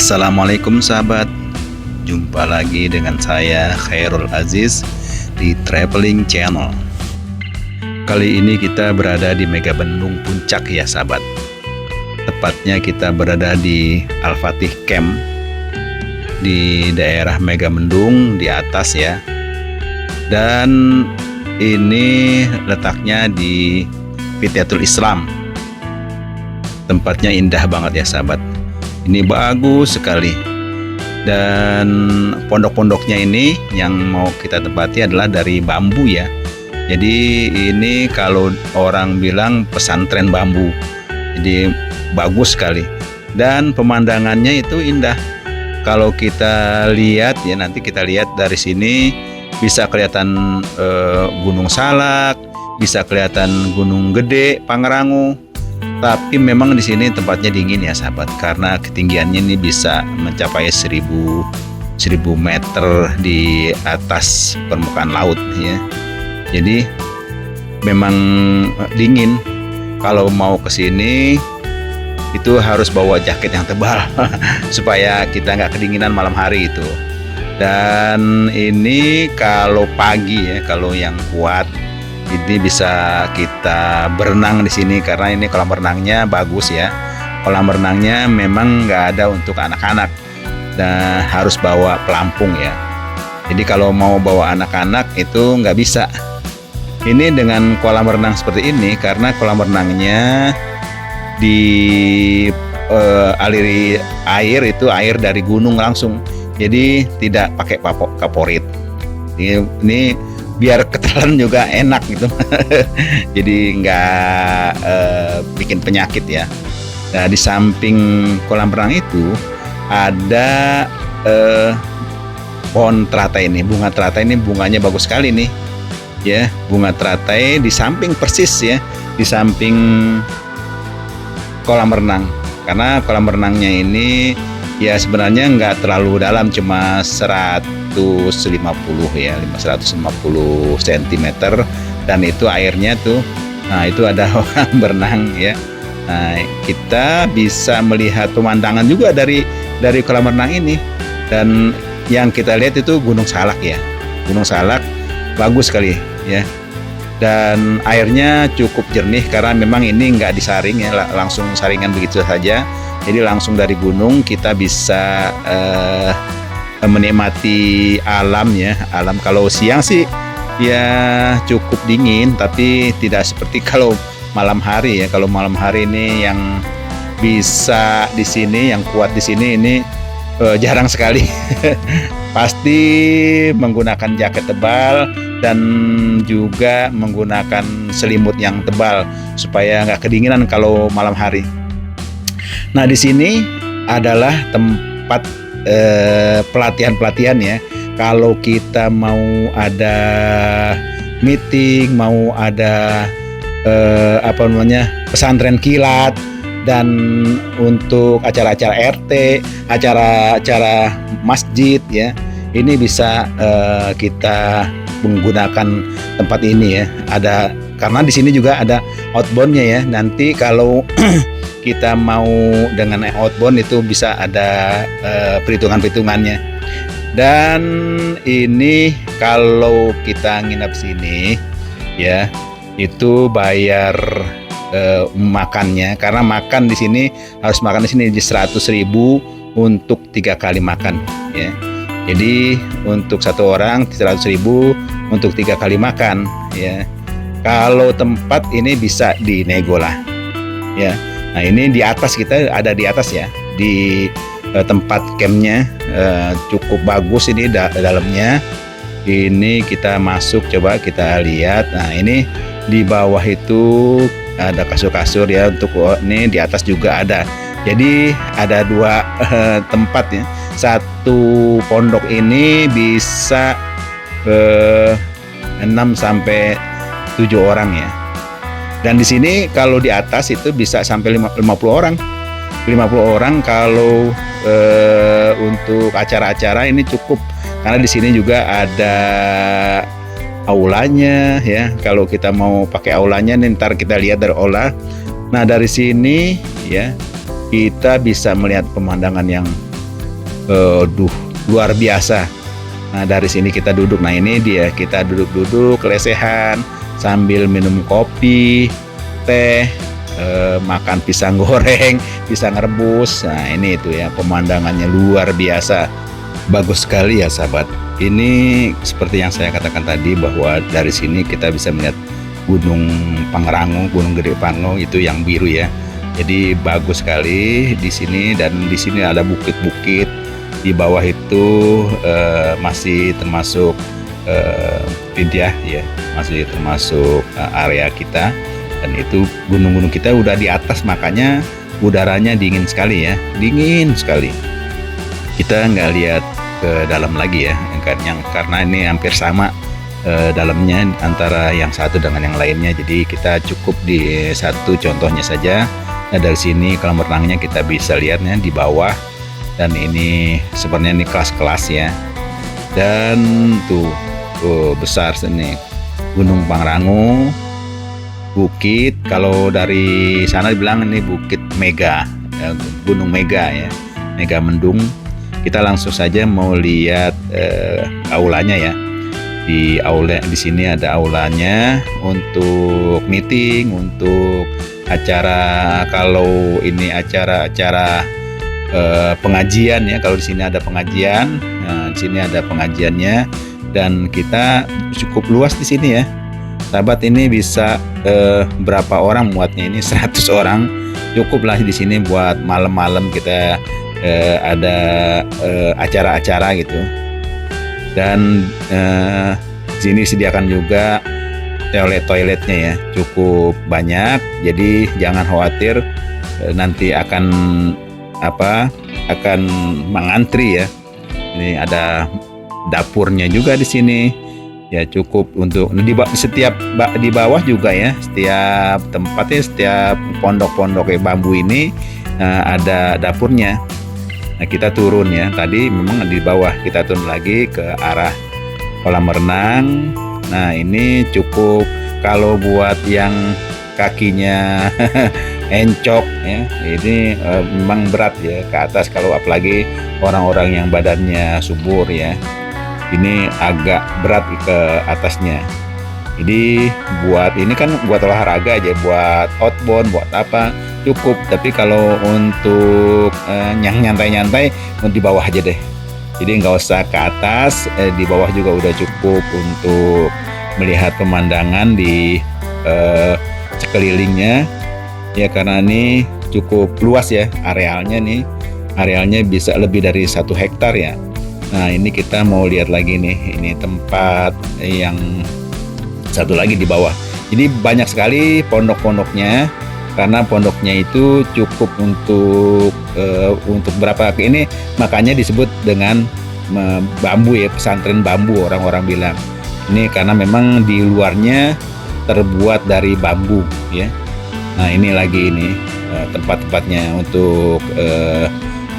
Assalamualaikum sahabat, jumpa lagi dengan saya Khairul Aziz di Traveling Channel. Kali ini kita berada di Megabendung Puncak ya sahabat. Tepatnya kita berada di Al-Fatih Camp di daerah Megabendung di atas ya. Dan ini letaknya di Fityatul Islam. Tempatnya indah banget ya sahabat. Ini bagus sekali. Dan pondok-pondoknya ini yang mau kita tempati adalah dari bambu ya. Jadi ini kalau orang bilang pesantren bambu. Jadi bagus sekali. Dan pemandangannya itu indah. Kalau kita lihat ya, nanti kita lihat dari sini bisa kelihatan Gunung Salak, bisa kelihatan Gunung Gede, Pangrango. Tapi memang di sini tempatnya dingin ya sahabat, karena ketinggiannya ini bisa mencapai 1000 meter di atas permukaan laut ya. Jadi memang dingin. Kalau mau ke sini itu harus bawa jaket yang tebal supaya kita nggak kedinginan malam hari itu. Dan ini kalau pagi ya, kalau yang kuat ini bisa kita berenang di sini karena ini kolam renangnya bagus ya. Kolam renangnya memang nggak ada untuk anak-anak dan harus bawa pelampung ya. Jadi kalau mau bawa anak-anak itu nggak bisa. Ini dengan kolam renang seperti ini karena kolam renangnya aliri air itu air dari gunung langsung. Jadi tidak pakai kaporit. Ini biar ketelan juga enak gitu. Jadi nggak bikin penyakit ya. Nah, di samping kolam renang itu ada pohon teratai ini, bunga teratai ini bunganya bagus sekali nih ya. Bunga teratai di samping persis ya, di samping kolam renang. Karena kolam renangnya ini ya sebenarnya nggak terlalu dalam, cuma 150 ya, 150 cm, dan itu airnya tuh, nah itu ada orang berenang ya. Nah, kita bisa melihat pemandangan juga dari kolam renang ini. Dan yang kita lihat itu Gunung Salak ya. Gunung Salak bagus sekali ya. Dan airnya cukup jernih karena memang ini nggak disaring ya, langsung saringan begitu saja. Jadi langsung dari gunung kita bisa menikmati alam ya. Alam kalau siang sih ya cukup dingin, tapi tidak seperti kalau malam hari ya. Kalau malam hari ini yang bisa di sini, yang kuat di sini ini jarang sekali. Pasti menggunakan jaket tebal dan juga menggunakan selimut yang tebal supaya nggak kedinginan kalau malam hari. Nah, di sini adalah tempat pelatihan ya. Kalau kita mau ada meeting, mau ada pesantren kilat, dan untuk acara-acara RT, acara-acara masjid ya, ini bisa kita menggunakan tempat ini ya. Ada karena di sini juga ada outboundnya ya. Nanti kalau kita mau dengan outbound itu bisa ada perhitungannya. Dan ini kalau kita nginap sini ya, itu bayar makannya, karena makan di sini harus makan di sini di 100.000 untuk 3 kali makan ya. Jadi untuk satu orang 100.000 untuk 3 kali makan ya. Kalau tempat ini bisa dinego lah ya. Nah, ini di atas, kita ada di atas ya, di tempat campnya cukup bagus ini dalamnya. Ini kita masuk, coba kita lihat. Nah, ini di bawah itu ada kasur-kasur ya, untuk ini di atas juga ada. Jadi ada 2 tempat ya. Satu pondok ini bisa 6 sampai 7 orang ya. Dan di sini kalau di atas itu bisa sampai 50 orang. 50 orang kalau untuk acara-acara ini cukup. Karena di sini juga ada aulanya ya. Kalau kita mau pakai aulanya nih, ntar kita lihat dari aula. Nah, dari sini ya kita bisa melihat pemandangan yang duh, luar biasa. Nah, dari sini kita duduk. Nah, ini dia, kita duduk-duduk lesehan sambil minum kopi, teh, makan pisang goreng, pisang rebus. Nah, ini itu ya, pemandangannya luar biasa. Bagus sekali ya sahabat. Ini seperti yang saya katakan tadi, bahwa dari sini kita bisa melihat Gunung Pangrango, Gunung Gede Pangrango itu yang biru ya. Jadi bagus sekali di sini, dan di sini ada bukit-bukit. Di bawah itu masih termasuk India ya, masih termasuk area kita, dan itu gunung-gunung kita udah di atas, makanya udaranya dingin sekali ya, dingin sekali. Kita nggak lihat ke dalam lagi ya, karena ini hampir sama dalamnya antara yang satu dengan yang lainnya. Jadi kita cukup di satu contohnya saja. Nah, dari sini kolam renangnya kita bisa lihatnya di bawah, dan ini sebenarnya ini kelas-kelas ya. Dan tuh besar sini Gunung Pangrango, bukit. Kalau dari sana dibilang ini Bukit Mega, Gunung Mega ya, Mega Mendung. Kita langsung saja mau lihat aulanya ya. Di aula di sini ada aulanya untuk meeting, untuk acara. Kalau ini acara-acara pengajian ya, kalau di sini ada pengajian. Nah, di sini ada pengajiannya, dan kita cukup luas di sini ya. Sahabat, ini bisa berapa orang muatnya ini? 100 orang. Cukuplah di sini buat malam-malam kita ada acara-acara gitu. Dan sini sediakan juga toiletnya ya, cukup banyak. Jadi jangan khawatir nanti akan mengantri ya. Ini ada dapurnya juga di sini ya, cukup untuk di bawah juga ya. Setiap tempatnya, setiap pondok-pondok kayak bambu ini ada dapurnya. Nah, kita turun ya, tadi memang di bawah, kita turun lagi ke arah kolam renang. Nah, ini cukup kalau buat yang kakinya encok ya, ini memang berat ya ke atas, kalau apalagi orang-orang yang badannya subur ya, ini agak berat ke atasnya. Jadi ini kan buat olahraga aja, buat outbound, buat apa cukup. Tapi kalau untuk yang nyantai-nyantai di bawah aja deh. Jadi nggak usah ke atas, di bawah juga udah cukup untuk melihat pemandangan di sekelilingnya ya, karena ini cukup luas ya arealnya nih. Arealnya bisa lebih dari 1 hektar ya. Nah, ini kita mau lihat lagi nih, ini tempat yang satu lagi di bawah. Jadi banyak sekali pondok-pondoknya, karena pondoknya itu cukup untuk berapa ini, makanya disebut dengan bambu ya, pesantren bambu orang-orang bilang. Ini karena memang di luarnya terbuat dari bambu ya. Nah, ini lagi ini tempat-tempatnya untuk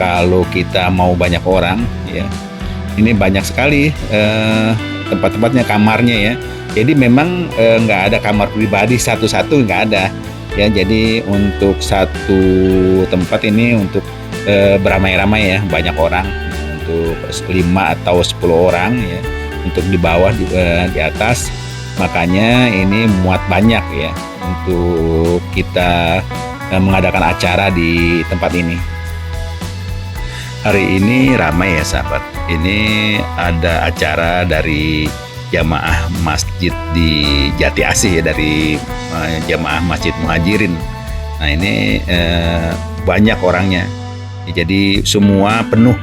kalau kita mau banyak orang ya. Ini banyak sekali tempat-tempatnya, kamarnya ya. Jadi memang nggak ada kamar pribadi satu-satu, nggak ada ya. Jadi untuk satu tempat ini untuk beramai-ramai ya, banyak orang, untuk 5 atau 10 orang ya, untuk di bawah di atas. Makanya ini muat banyak ya untuk kita mengadakan acara di tempat ini. Hari ini ramai ya sahabat. Ini ada acara dari jamaah masjid di Jati Asih ya, dari jamaah Masjid Muhajirin. Nah, ini banyak orangnya. Jadi semua penuh.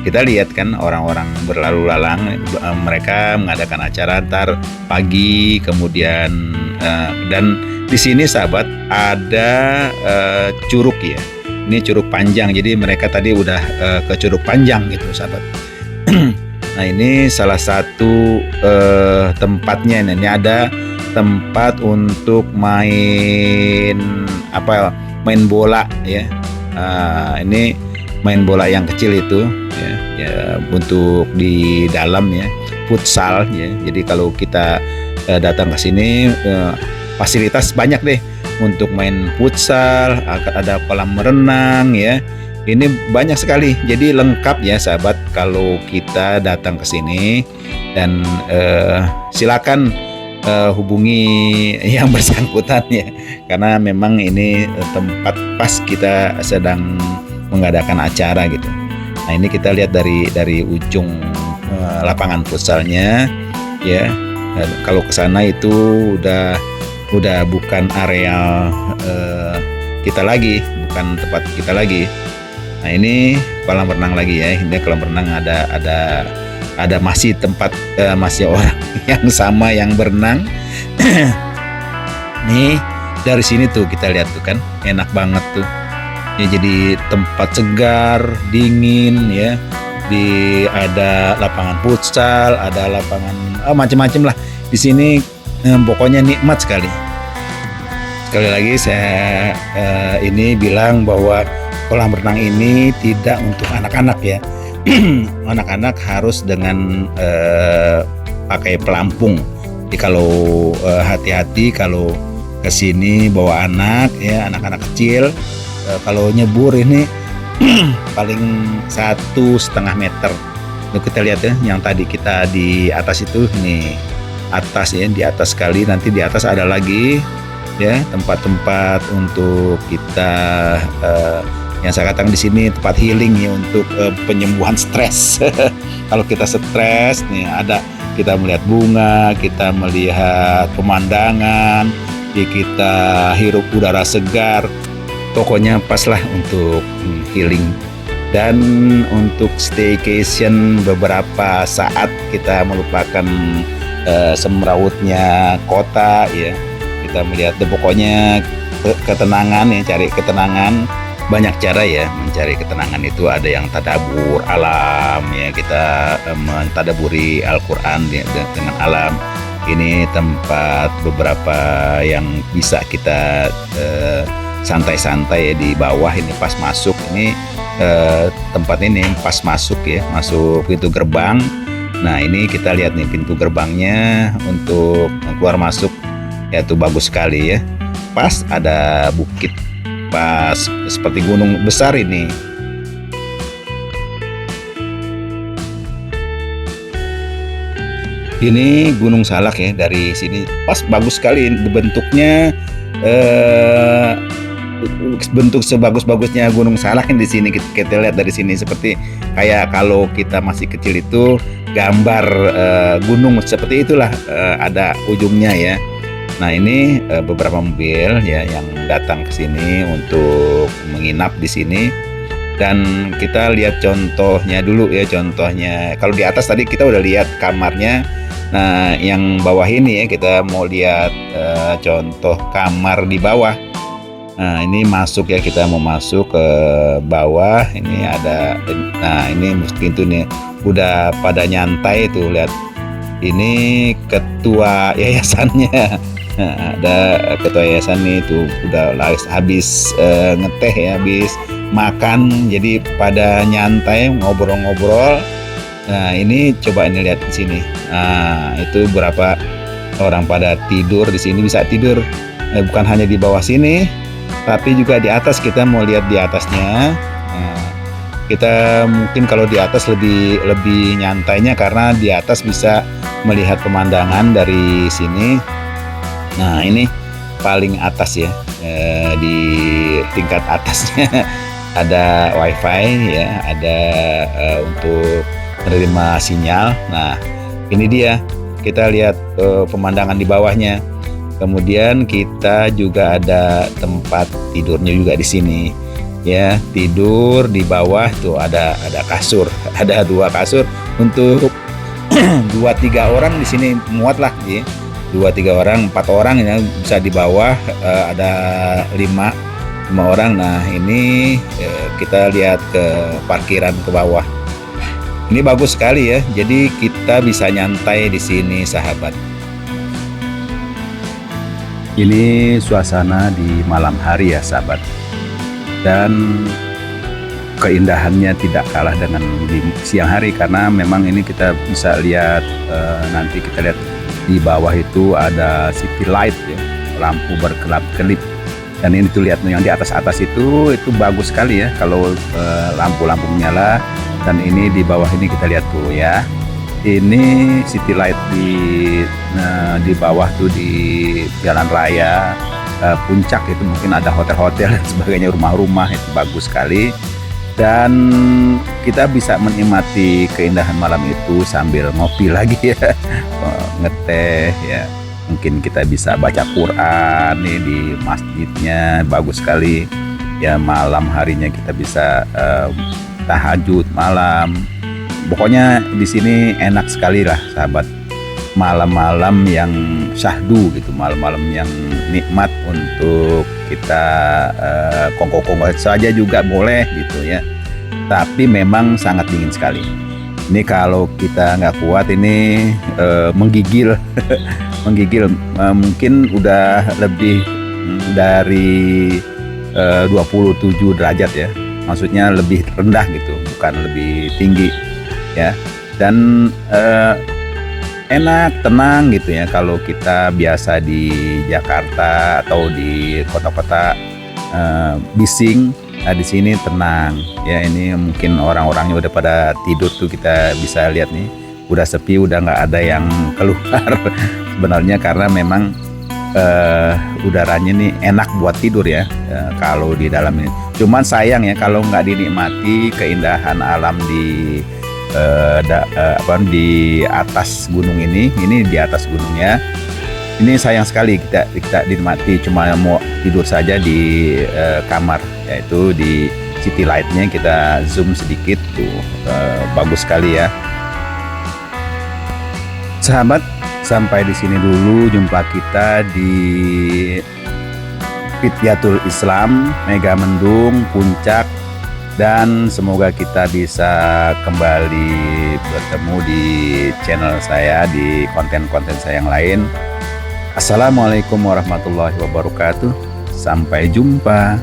Kita lihat kan orang-orang berlalu lalang, mereka mengadakan acara ntar pagi, kemudian dan di sini sahabat ada curug ya. Ini Curug Panjang, jadi mereka tadi udah ke Curug Panjang gitu sahabat. Nah, ini salah satu tempatnya. Ini ada tempat untuk main bola ya. Ini main bola yang kecil itu ya, untuk di dalam ya, futsal ya. Jadi kalau kita datang ke sini fasilitas banyak deh untuk main futsal, ada kolam renang ya. Ini banyak sekali, jadi lengkap ya sahabat kalau kita datang ke sini. Dan silakan hubungi yang bersangkutan ya, karena memang ini tempat pas kita sedang mengadakan acara gitu. Nah ini kita lihat dari ujung lapangan futsalnya ya. Dan kalau ke sana itu udah bukan area kita lagi, bukan tempat kita lagi. Nah ini kolam renang lagi ya. Ini kolam renang ada masih tempat masih orang yang sama yang berenang. Nih dari sini tuh kita lihat tuh kan enak banget tuh. Ya jadi tempat segar, dingin ya. Ada lapangan futsal, ada lapangan macam-macam lah. Di sini pokoknya nikmat sekali. Sekali lagi saya ini bilang bahwa kolam renang ini tidak untuk anak-anak ya. Anak-anak harus dengan pakai pelampung. Jadi kalau hati-hati kalau ke sini bawa anak ya, anak-anak kecil. Kalau nyebur ini paling 1,5 meter. Tuh kita lihat ya, yang tadi kita di atas itu, ini atas ya, di atas sekali. Nanti di atas ada lagi ya tempat-tempat untuk kita yang saya katakan di sini tempat healing ya, untuk penyembuhan stres. Kalau kita stres nih, ada kita melihat bunga, kita melihat pemandangan, ya kita hirup udara segar. Pokoknya pas lah untuk healing. Dan untuk staycation beberapa saat kita melupakan semrawutnya kota ya. Kita melihat pokoknya ketenangan ya, cari ketenangan. Banyak cara ya mencari ketenangan itu, ada yang tadabur alam ya, kita mentadaburi Al-Quran dengan alam. Ini tempat beberapa yang bisa kita santai-santai ya di bawah. Ini pas masuk ini tempat ini pas masuk ya, masuk pintu gerbang. Nah ini kita lihat nih pintu gerbangnya untuk keluar masuk ya, tuh bagus sekali ya. Pas ada bukit, pas seperti gunung besar ini. Ini Gunung Salak ya, dari sini pas bagus sekali bentuknya, bentuk sebagus-bagusnya Gunung Salak yang di sini kita lihat dari sini, seperti kayak kalau kita masih kecil itu gambar gunung seperti itulah, ada ujungnya ya. Nah ini beberapa mobil ya yang datang ke sini untuk menginap di sini. Dan kita lihat contohnya dulu ya, contohnya kalau di atas tadi kita udah lihat kamarnya. Nah yang bawah ini ya kita mau lihat contoh kamar di bawah. Nah ini masuk ya, kita mau masuk ke bawah. Ini ada, nah ini pintu nih udah pada nyantai tuh, lihat ini ketua yayasannya. Nah, ada ketua yayasan nih tuh udah habis ngeteh ya, habis makan, jadi pada nyantai ngobrol-ngobrol. Nah ini coba ini lihat di sini. Nah itu berapa orang pada tidur di sini, bisa tidur bukan hanya di bawah sini tapi juga di atas. Kita mau lihat di atasnya. Nah, kita mungkin kalau di atas lebih nyantainya karena di atas bisa melihat pemandangan dari sini. Nah ini paling atas ya, di tingkat atasnya ada wifi ya, ada untuk menerima sinyal. Nah ini dia, kita lihat pemandangan di bawahnya. Kemudian kita juga ada tempat tidurnya juga di sini ya, tidur di bawah tuh ada kasur, ada 2 kasur untuk 2-3 orang di sini muat lah ya. 2-3 orang, 4 orang ya bisa di bawah, ada 5 orang. Nah ini kita lihat ke parkiran ke bawah. Ini bagus sekali ya, jadi kita bisa nyantai di sini sahabat. Ini suasana di malam hari ya sahabat, dan keindahannya tidak kalah dengan di siang hari, karena memang ini kita bisa lihat nanti kita lihat di bawah itu ada city light ya, lampu berkelap-kelip. Dan ini tuh lihat yang di atas-atas itu bagus sekali ya kalau lampu-lampu menyala. Dan ini di bawah ini kita lihat tuh ya. Ini city light di bawah tuh di jalan raya puncak itu mungkin ada hotel-hotel dan sebagainya, rumah-rumah itu bagus sekali. Dan kita bisa menikmati keindahan malam itu sambil ngopi lagi ya, ngeteh ya. Mungkin kita bisa baca Quran nih di masjidnya, bagus sekali ya. Malam harinya kita bisa tahajud malam. Pokoknya di sini enak sekali lah sahabat. Malam-malam yang syahdu gitu, malam-malam yang nikmat untuk kita kongko-kongko saja juga boleh gitu ya. Tapi memang sangat dingin sekali. Ini kalau kita nggak kuat ini menggigil, menggigil mungkin udah lebih dari 27 derajat ya. Maksudnya lebih rendah gitu, bukan lebih tinggi ya. Dan enak, tenang gitu ya. Kalau kita biasa di Jakarta atau di kota-kota bising, nah di sini tenang ya. Ini mungkin orang-orangnya udah pada tidur tuh, kita bisa lihat nih udah sepi, udah nggak ada yang keluar sebenarnya karena memang udaranya nih enak buat tidur ya kalau di dalam ini. Cuman sayang ya kalau nggak dinikmati keindahan alam di di atas gunung ini di atas gunungnya. Ini sayang sekali kita dinikmati cuma mau tidur saja di kamar, yaitu di city lightnya kita zoom sedikit tuh, bagus sekali ya. Sahabat, sampai di sini dulu jumpa kita di Fityatul Islam, Megamendung, Puncak. Dan semoga kita bisa kembali bertemu di channel saya, di konten-konten saya yang lain. Assalamualaikum warahmatullahi wabarakatuh. Sampai jumpa.